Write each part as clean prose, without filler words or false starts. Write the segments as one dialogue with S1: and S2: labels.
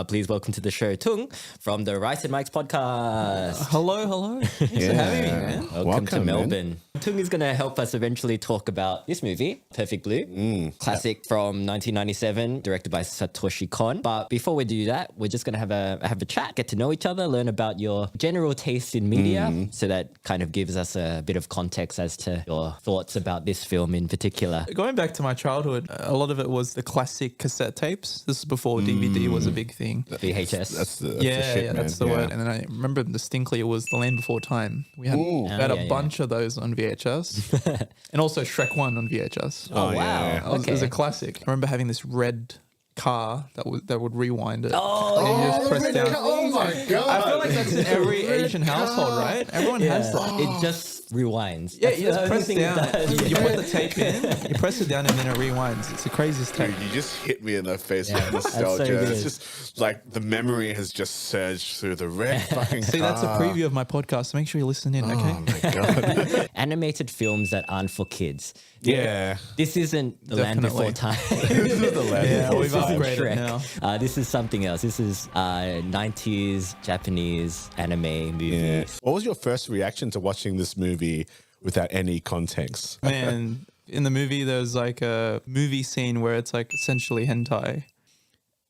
S1: Please welcome to the show Tung from the Rice and Mike's podcast.
S2: Hello. Thanks for having me, man.
S1: Welcome to Melbourne. Man. Tung is going to help us eventually talk about this movie, Perfect Blue, classic from 1997, directed by Satoshi Kon. But before we do that, we're just going to have a chat, get to know each other, learn about your general taste in media, so that kind of gives us a bit of context as to your thoughts about this film in particular.
S2: Going back to my childhood, a lot of it was the classic cassette tapes. This is before DVD was a big thing.
S1: VHS.
S2: That's the word. And then I remember distinctly it was The Land Before Time. We had a bunch of those on VHS. And also Shrek 1 on VHS.
S1: Oh, wow.
S2: It was a classic. I remember having this red car that would rewind it.
S1: Oh,
S2: press down.
S3: Oh my God.
S2: I feel like that's in every Asian household, right? Everyone has that.
S1: It just rewinds.
S2: Yeah, you just press down. You put the tape in, you press it down, and then it rewinds. It's the craziest tape.
S3: Dude, you just hit me in the face with nostalgia.
S1: So
S3: it's just like the memory has just surged through the red fucking
S2: See,
S3: car.
S2: that's a preview of my podcast, so make sure you listen in, okay?
S3: Oh my God.
S1: Animated films that aren't for kids.
S3: Yeah.
S1: This isn't The Land Before Time.
S3: This is the Land
S2: Yeah,
S3: Before
S2: we've
S3: Time.
S2: upgraded now.
S1: This is something else. This is 90s Japanese anime movie.
S3: Yeah. What was your first reaction to watching this movie without any context?
S2: Man, in the movie, there's like a movie scene where it's like essentially hentai.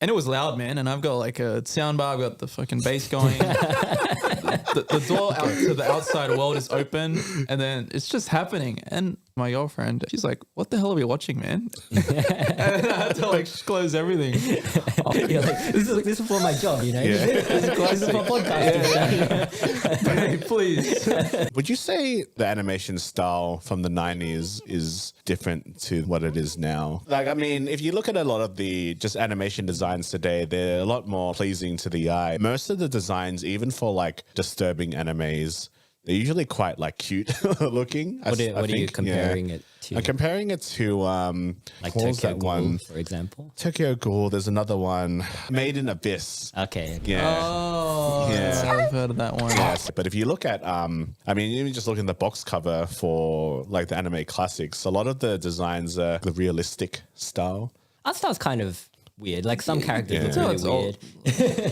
S2: And it was loud, man. And I've got like a sound bar, I've got the fucking bass going. the door out to the outside world is open, and then it's just happening. And my girlfriend, she's like, "What the hell are we watching, man?" And I had to like close everything.
S1: You're like, this is for my job, you know? This is for podcasting.
S2: Hey, please.
S3: Would you say the animation style from the 90s is different to what it is now? Like, I mean, if you look at a lot of the just animation designs today, they're a lot more pleasing to the eye. Most of the designs, even for like disturbing animes, they're usually quite like cute looking.
S1: What are you comparing it to?
S3: I'm comparing it to
S1: Like Tokyo Ghoul, for example.
S3: Tokyo Ghoul. There's another one, Made in Abyss.
S1: Okay.
S3: Yeah.
S2: Oh,
S3: Yeah.
S2: I've heard of that one.
S3: Yes, but if you look at, I mean, even just look in the box cover for like the anime classics, a lot of the designs are the realistic style.
S1: Art style's kind of weird. Like some characters look
S2: It's
S1: really
S2: all-
S1: weird.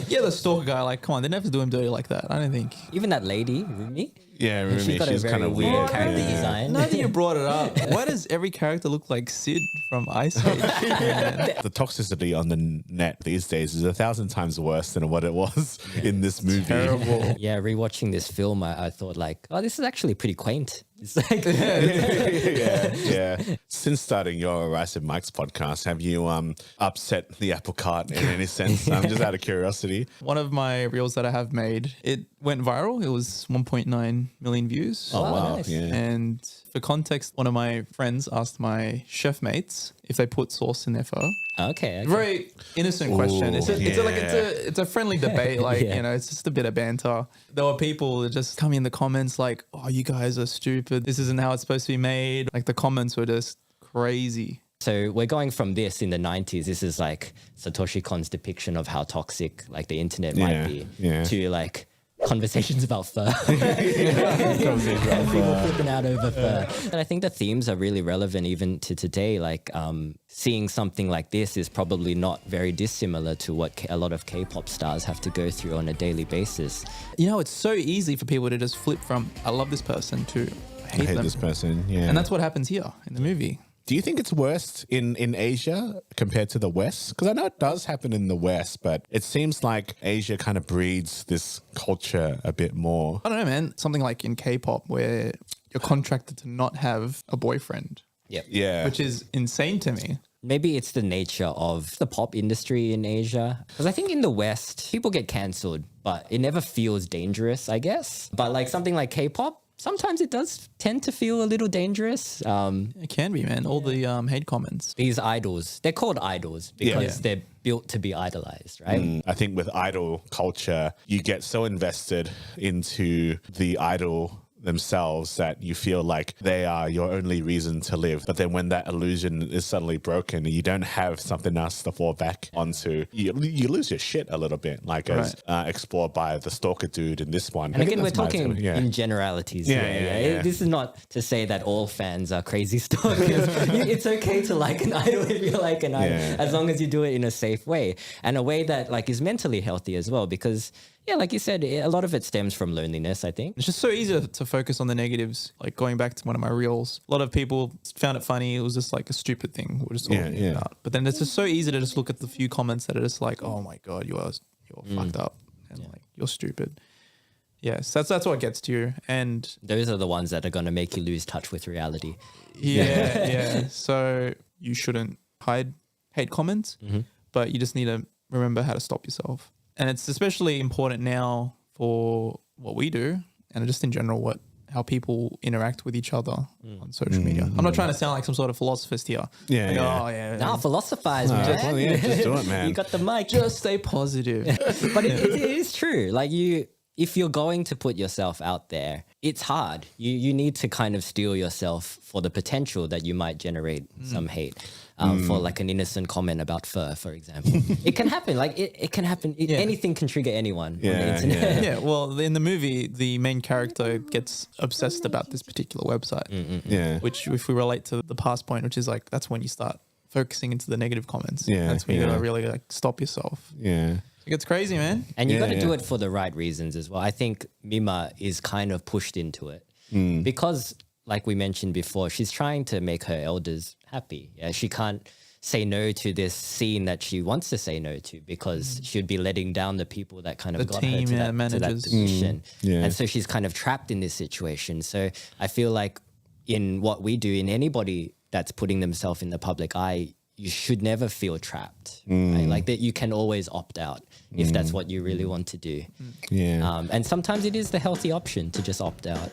S2: Yeah, the stalker guy, like, come on, they never do him dirty like that. I don't think.
S1: Even that lady, Rumi.
S3: Yeah, Rumi,
S1: She's got a very
S3: kind of
S1: weird character
S3: Yeah.
S1: design.
S2: Now that you brought it up, why does every character look like Sid from Ice Age?
S3: The toxicity on the net these days is 1,000 times worse than what it was in this movie.
S2: Terrible.
S1: Yeah, rewatching this film, I thought like, oh, this is actually pretty quaint. It's like,
S3: Yeah. Since starting your Rice and Mike's podcast, have you upset the apple cart in any sense? Just out of curiosity.
S2: One of my reels that I have made, it went viral. It was 1.9 million views.
S1: Oh, wow. Nice.
S3: Yeah.
S2: And for context, one of my friends asked my chef mates if they put sauce in their pho.
S1: okay.
S2: Very innocent question. It's
S3: yeah.
S2: a friendly debate. Like,
S1: Yeah.
S2: you know, it's just a bit of banter. There were people that just come in the comments like, "Oh, you guys are stupid. This isn't how it's supposed to be made." Like the comments were just crazy.
S1: So we're going from this in the 90s. This is like Satoshi Kon's depiction of how toxic like the internet might be to like conversations about fur. People flipping out over fur. And I think the themes are really relevant even to today. Like seeing something like this is probably not very dissimilar to what a lot of K-pop stars have to go through on a daily basis.
S2: You know, it's so easy for people to just flip from "I love this person" to "I hate them."
S3: this person. Yeah.
S2: And that's what happens here in the movie.
S3: Do you think it's worse in Asia compared to the West? Because I know it does happen in the West, but it seems like Asia kind of breeds this culture a bit more.
S2: I don't know, man. Something like in K-pop where you're contracted to not have a boyfriend,
S3: Yeah.
S2: which is insane to me.
S1: Maybe it's the nature of the pop industry in Asia. Because I think in the West, people get cancelled, but it never feels dangerous, I guess. But like something like K-pop, sometimes it does tend to feel a little dangerous.
S2: It can be, man. All the hate comments.
S1: These idols, they're called idols because they're built to be idolized, right?
S3: I think with idol culture, you get so invested into the idol themselves that you feel like they are your only reason to live. But then when that illusion is suddenly broken, you don't have something else to fall back onto. You lose your shit a little bit, like as explored by the stalker dude in this one.
S1: And again, we're talking in generalities.
S3: Yeah.
S1: This is not to say that all fans are crazy stalkers. It's okay to like an idol if you like an idol, as long as you do it in a safe way and a way that like is mentally healthy as well. Because like you said, a lot of it stems from loneliness, I think.
S2: It's just so easy to focus on the negatives. Like going back to one of my reels, a lot of people found it funny. It was just like a stupid thing we're just talking about. But then it's just so easy to just look at the few comments that are just like, oh my God, you're fucked up and like you're stupid. Yes, that's what gets to you. And
S1: those are the ones that are going to make you lose touch with reality.
S2: Yeah. So you shouldn't hate comments, but you just need to remember how to stop yourself. And it's especially important now for what we do and just in general how people interact with each other on social media. I'm not trying to sound like some sort of philosophist here.
S1: Nah, philosophize, man.
S3: Just do it, man.
S1: You got the mic.
S2: Just stay positive.
S1: But it is true. Like if you're going to put yourself out there, it's hard. You need to kind of steel yourself for the potential that you might generate some hate. For like an innocent comment about fur, for example. It can happen. Like it can happen. Anything can trigger anyone on the internet.
S2: Yeah. Well, in the movie, the main character gets obsessed about this particular website. Which, if we relate to the past point, which is like that's when you start focusing into the negative comments. That's when you gotta really like stop yourself. It gets crazy, man.
S1: And you got to do it for the right reasons as well. I think Mima is kind of pushed into it because, like we mentioned before, she's trying to make her elders happy. Yeah, she can't say no to this scene that she wants to say no to because she'd be letting down the people that kind of got her to that position. And so she's kind of trapped in this situation. So I feel like in what we do, in anybody that's putting themselves in the public eye, you should never feel trapped, right? Like that you can always opt out if that's what you really want to do. And sometimes it is the healthy option to just opt out.